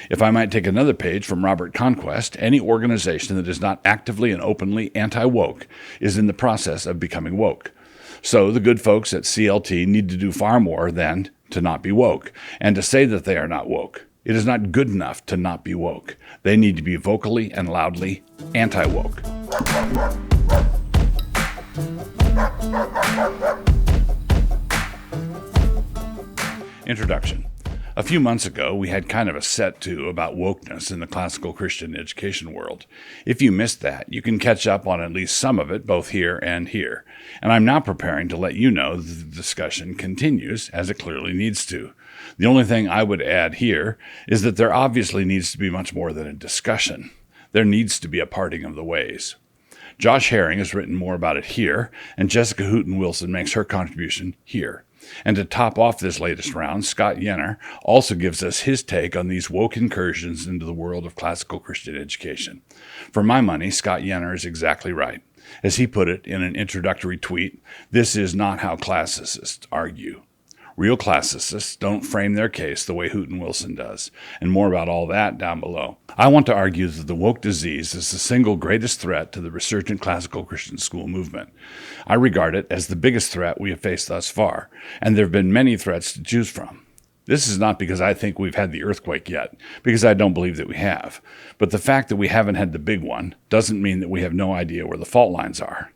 If I might take another page from Robert Conquest, any organization that is not actively and openly anti-woke is in the process of becoming woke. So the good folks at CLT need to do far more than to not be woke, and to say that they are not woke. It is not good enough to not be woke. They need to be vocally and loudly anti-woke. Introduction. A few months ago, we had kind of a set to about wokeness in the classical Christian education world. If you missed that, you can catch up on at least some of it, both here and here. And I'm now preparing to let you know that the discussion continues, as it clearly needs to. The only thing I would add here is that there obviously needs to be much more than a discussion. There needs to be a parting of the ways. Josh Herring has written more about it here, and Jessica Hooten-Wilson makes her contribution here. And to top off this latest round, Scott Yenner also gives us his take on these woke incursions into the world of classical Christian education. For my money, Scott Yenner is exactly right. As he put it in an introductory tweet, this is not how classicists argue. Real classicists don't frame their case the way Hooten-Wilson does, and more about all that down below. I want to argue that the woke disease is the single greatest threat to the resurgent classical Christian school movement. I regard it as the biggest threat we have faced thus far, and there have been many threats to choose from. This is not because I think we've had the earthquake yet, because I don't believe that we have. But the fact that we haven't had the big one doesn't mean that we have no idea where the fault lines are.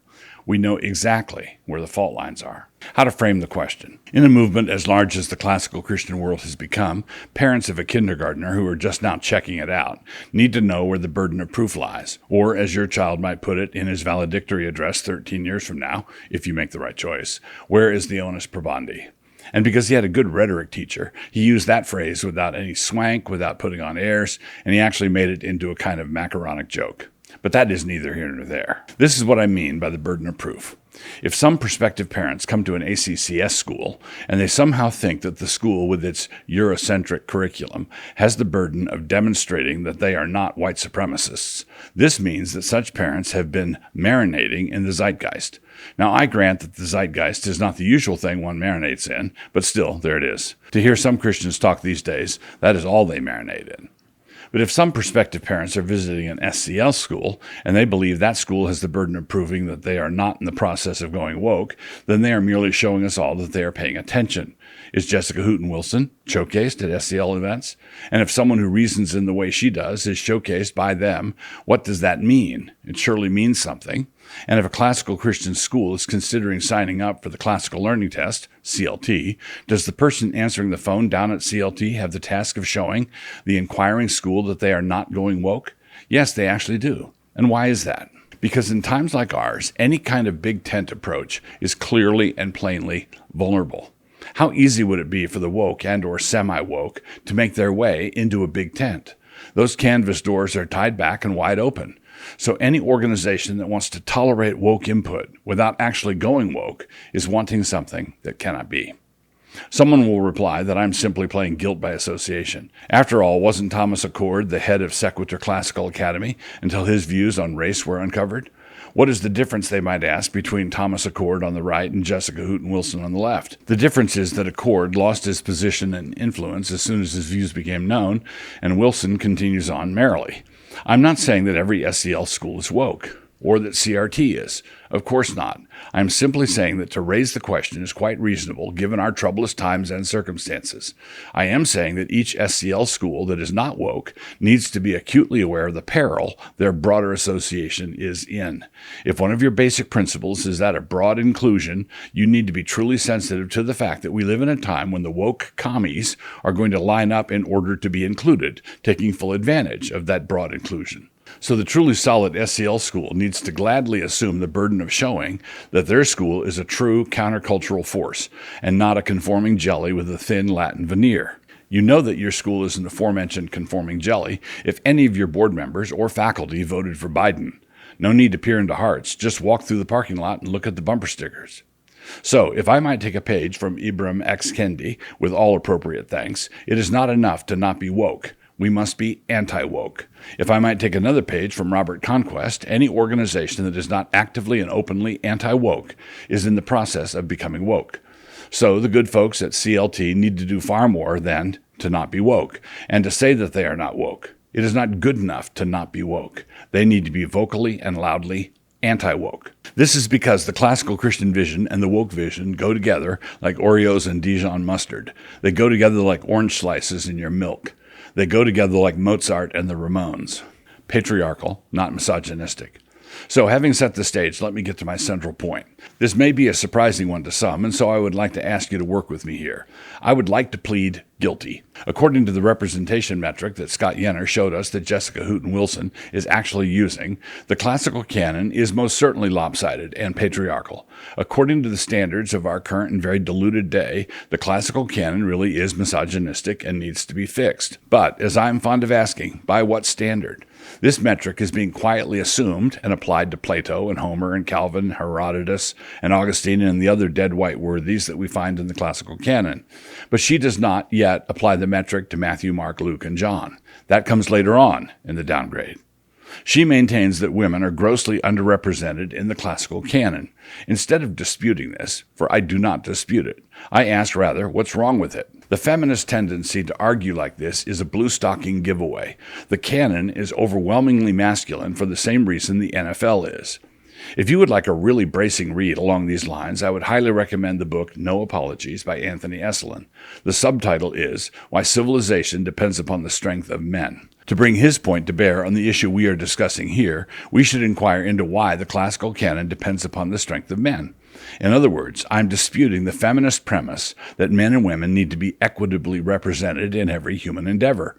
We know exactly where the fault lines are. How to frame the question. In a movement as large as the classical Christian world has become, parents of a kindergartner who are just now checking it out need to know where the burden of proof lies, or as your child might put it in his valedictory address 13 years from now, if you make the right choice, where is the onus probandi? And because he had a good rhetoric teacher, he used that phrase without any swank, without putting on airs, and he actually made it into a kind of macaronic joke. But that is neither here nor there. This is what I mean by the burden of proof. If some prospective parents come to an ACCS school and they somehow think that the school with its Eurocentric curriculum has the burden of demonstrating that they are not white supremacists, this means that such parents have been marinating in the zeitgeist. Now, I grant that the zeitgeist is not the usual thing one marinates in, but still, there it is. To hear some Christians talk these days, that is all they marinate in. But if some prospective parents are visiting an SCL school and they believe that school has the burden of proving that they are not in the process of going woke, then they are merely showing us all that they are paying attention. Is Jessica Hooten-Wilson showcased at SCL events? And if someone who reasons in the way she does is showcased by them, what does that mean? It surely means something. And if a classical Christian school is considering signing up for the Classical Learning Test, CLT, does the person answering the phone down at CLT have the task of showing the inquiring school that they are not going woke? Yes, they actually do. And why is that? Because in times like ours, any kind of big tent approach is clearly and plainly vulnerable. How easy would it be for the woke and or semi-woke to make their way into a big tent? Those canvas doors are tied back and wide open. So any organization that wants to tolerate woke input without actually going woke is wanting something that cannot be. Someone will reply that I'm simply playing guilt by association. After all, wasn't Thomas Accord the head of Sequitur Classical Academy until his views on race were uncovered? What is the difference, they might ask, between Thomas Accord on the right and Jessica Hooten-Wilson on the left? The difference is that Accord lost his position and influence as soon as his views became known, and Wilson continues on merrily. I'm not saying that every SCL school is woke, or that CRT is. Of course not. I'm simply saying that to raise the question is quite reasonable given our troublous times and circumstances. I am saying that each SCL school that is not woke needs to be acutely aware of the peril their broader association is in. If one of your basic principles is that of broad inclusion, you need to be truly sensitive to the fact that we live in a time when the woke commies are going to line up in order to be included, taking full advantage of that broad inclusion. So the truly solid SCL school needs to gladly assume the burden of showing that their school is a true countercultural force and not a conforming jelly with a thin Latin veneer. You know that your school is an aforementioned conforming jelly if any of your board members or faculty voted for Biden. No need to peer into hearts. Just walk through the parking lot and look at the bumper stickers. So, if I might take a page from Ibram X. Kendi, with all appropriate thanks, it is not enough to not be woke. We must be anti-woke. If I might take another page from Robert Conquest, any organization that is not actively and openly anti-woke is in the process of becoming woke. So the good folks at CLT need to do far more than to not be woke, and to say that they are not woke. It is not good enough to not be woke. They need to be vocally and loudly anti-woke. This is because the classical Christian vision and the woke vision go together like Oreos and Dijon mustard. They go together like orange slices in your milk. They go together like Mozart and the Ramones. Patriarchal, not misogynistic. So having set the stage, let me get to my central point. This may be a surprising one to some, and so I would like to ask you to work with me here. I would like to plead guilty. According to the representation metric that Scott Yenner showed us that Jessica Houghton-Wilson is actually using, the classical canon is most certainly lopsided and patriarchal. According to the standards of our current and very diluted day, the classical canon really is misogynistic and needs to be fixed. But, as I'm fond of asking, by what standard? This metric is being quietly assumed and applied to Plato and Homer and Calvin, Herodotus, and Augustine and the other dead white worthies that we find in the classical canon. But she does not yet apply the metric to Matthew, Mark, Luke, and John. That comes later on in the downgrade. She maintains that women are grossly underrepresented in the classical canon. Instead of disputing this, for I do not dispute it, I ask rather, what's wrong with it? The feminist tendency to argue like this is a blue-stocking giveaway. The canon is overwhelmingly masculine for the same reason the NFL is. If you would like a really bracing read along these lines, I would highly recommend the book No Apologies by Anthony Esolen. The subtitle is Why Civilization Depends Upon the Strength of Men. To bring his point to bear on the issue we are discussing here, we should inquire into why the classical canon depends upon the strength of men. In other words, I'm disputing the feminist premise that men and women need to be equitably represented in every human endeavor.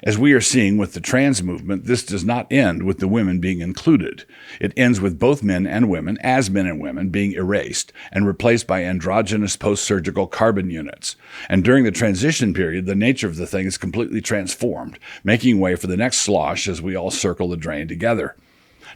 As we are seeing with the trans movement, this does not end with the women being included. It ends with both men and women, as men and women, being erased and replaced by androgynous post-surgical carbon units. And during the transition period, the nature of the thing is completely transformed, making way for the next slosh as we all circle the drain together.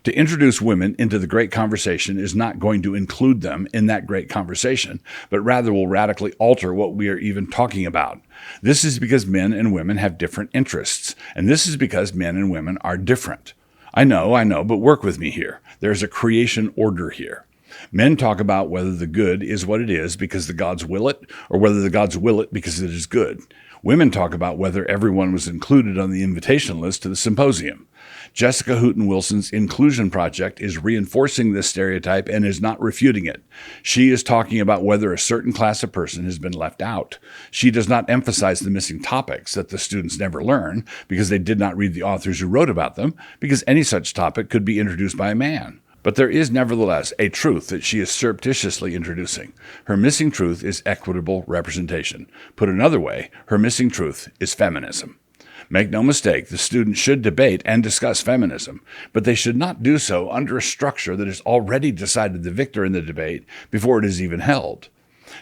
To introduce women into the great conversation is not going to include them in that great conversation, but rather will radically alter what we are even talking about. This is because men and women have different interests, and this is because men and women are different. I know, but work with me here. There's a creation order here. Men talk about whether the good is what it is because the gods will it, or whether the gods will it because it is good. Women talk about whether everyone was included on the invitation list to the symposium. Jessica Houghton-Wilson's inclusion project is reinforcing this stereotype and is not refuting it. She is talking about whether a certain class of person has been left out. She does not emphasize the missing topics that the students never learn because they did not read the authors who wrote about them, because any such topic could be introduced by a man. But there is nevertheless a truth that she is surreptitiously introducing. Her missing truth is equitable representation. Put another way, her missing truth is feminism. Make no mistake, the students should debate and discuss feminism, but they should not do so under a structure that has already decided the victor in the debate before it is even held.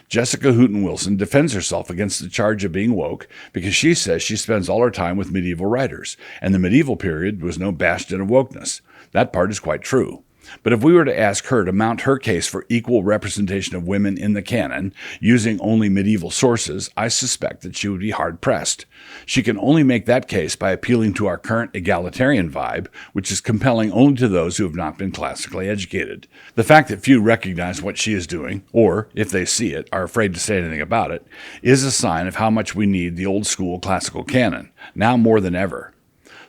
Jessica Houghton-Wilson defends herself against the charge of being woke because she says she spends all her time with medieval writers, and the medieval period was no bastion of wokeness. That part is quite true. But if we were to ask her to mount her case for equal representation of women in the canon using only medieval sources, I suspect that she would be hard-pressed. She can only make that case by appealing to our current egalitarian vibe, which is compelling only to those who have not been classically educated. The fact that few recognize what she is doing, or, if they see it, are afraid to say anything about it, is a sign of how much we need the old-school classical canon, now more than ever.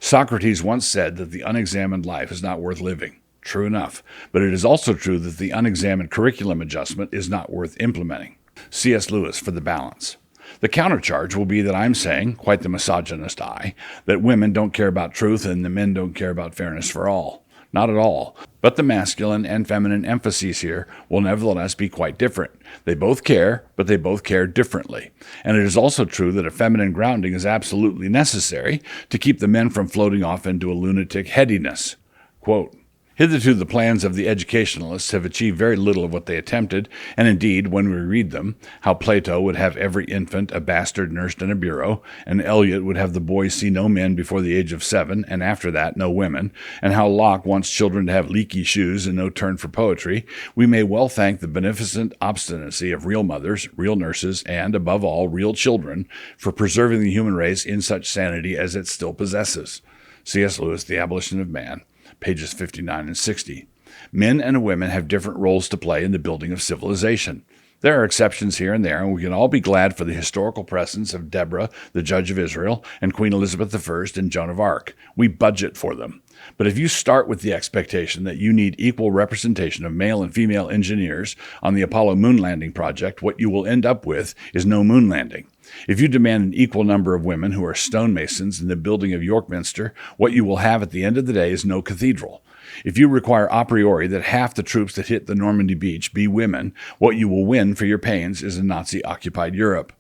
Socrates once said that the unexamined life is not worth living. True enough, but it is also true that the unexamined curriculum adjustment is not worth implementing. C.S. Lewis for the balance. The countercharge will be that I'm saying, quite the misogynist I, that women don't care about truth and the men don't care about fairness for all. Not at all. But the masculine and feminine emphases here will nevertheless be quite different. They both care, but they both care differently. And it is also true that a feminine grounding is absolutely necessary to keep the men from floating off into a lunatic headiness. Quote, hitherto the plans of the educationalists have achieved very little of what they attempted, and indeed, when we read them, how Plato would have every infant a bastard nursed in a bureau, and Eliot would have the boys see no men before the age of 7, and after that no women, and how Locke wants children to have leaky shoes and no turn for poetry, we may well thank the beneficent obstinacy of real mothers, real nurses, and, above all, real children, for preserving the human race in such sanity as it still possesses. C.S. Lewis, The Abolition of Man, pages 59 and 60. Men and women have different roles to play in the building of civilization. There are exceptions here and there, and we can all be glad for the historical presence of Deborah, the judge of Israel, and Queen Elizabeth I and Joan of Arc. We budget for them. But if you start with the expectation that you need equal representation of male and female engineers on the Apollo moon landing project, what you will end up with is no moon landing. If you demand an equal number of women who are stonemasons in the building of York Minster, what you will have at the end of the day is no cathedral. If you require a priori that half the troops that hit the Normandy beach be women, what you will win for your pains is a Nazi-occupied Europe.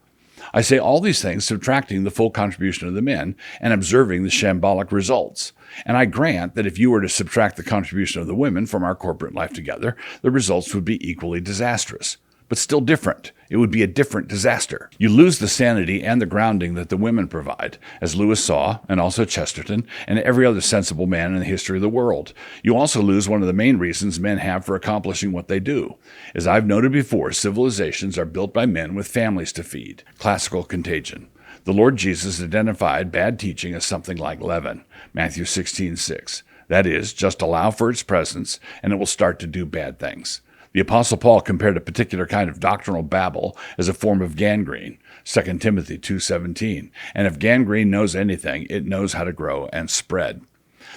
I say all these things subtracting the full contribution of the men and observing the shambolic results. And I grant that if you were to subtract the contribution of the women from our corporate life together, the results would be equally disastrous. But still different. It would be a different disaster. You lose the sanity and the grounding that the women provide, as Lewis saw, and also Chesterton, and every other sensible man in the history of the world. You also lose one of the main reasons men have for accomplishing what they do. As I've noted before, civilizations are built by men with families to feed. Classical contagion. The Lord Jesus identified bad teaching as something like leaven, Matthew 16:6. That is, just allow for its presence, and it will start to do bad things. The Apostle Paul compared a particular kind of doctrinal babble as a form of gangrene, 2 Timothy 2:17. And if gangrene knows anything, it knows how to grow and spread.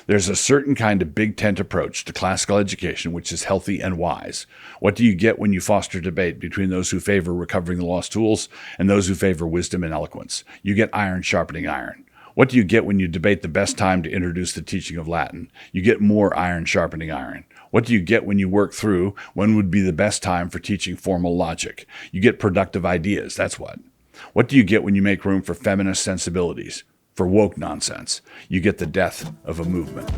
There's a certain kind of big tent approach to classical education which is healthy and wise. What do you get when you foster debate between those who favor recovering the lost tools and those who favor wisdom and eloquence? You get iron sharpening iron. What do you get when you debate the best time to introduce the teaching of Latin? You get more iron sharpening iron. What do you get when you work through when would be the best time for teaching formal logic? You get productive ideas, that's what. What do you get when you make room for feminist sensibilities, for woke nonsense? You get the death of a movement.